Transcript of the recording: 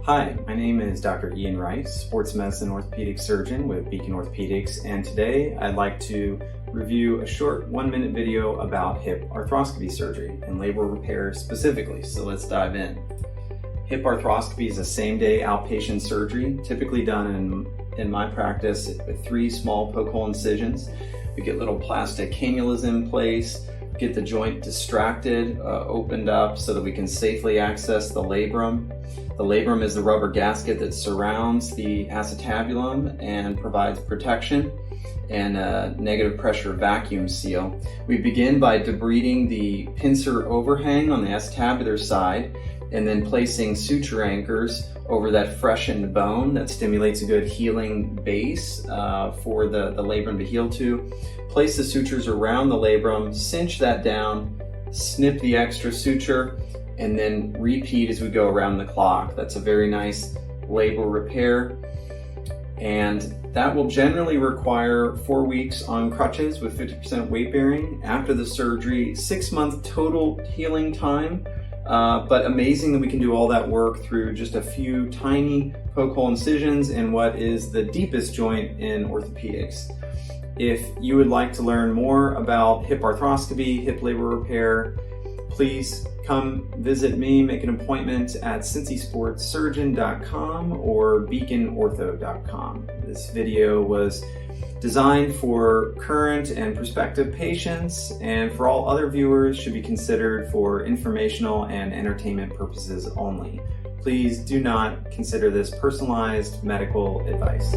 Hi, my name is Dr. Ian Rice, sports medicine orthopedic surgeon with Beacon Orthopedics, and today I'd like to review a short 1-minute video about hip arthroscopy surgery and labral repair specifically, so let's dive in. Hip arthroscopy is a same-day outpatient surgery, typically done in my practice with 3 small poke hole incisions. We get little plastic cannulas in place, get the joint distracted, opened up so that we can safely access the labrum. The labrum is the rubber gasket that surrounds the acetabulum and provides protection and a negative pressure vacuum seal. We begin by debriding the pincer overhang on the acetabular side and then placing suture anchors over that freshened bone that stimulates a good healing base for the labrum to heal to. Place the sutures around the labrum, cinch that down, snip the extra suture, and then repeat as we go around the clock. That's a very nice labral repair. And that will generally require 4 weeks on crutches with 50% weight bearing. After the surgery, 6-month total healing time. But amazing that we can do all that work through just a few tiny poke hole incisions in what is the deepest joint in orthopedics. If you would like to learn more about hip arthroscopy, hip labral repair, please come visit me, make an appointment at cincysportssurgeon.com or beaconortho.com. This video was designed for current and prospective patients, and for all other viewers should be considered for informational and entertainment purposes only. Please do not consider this personalized medical advice.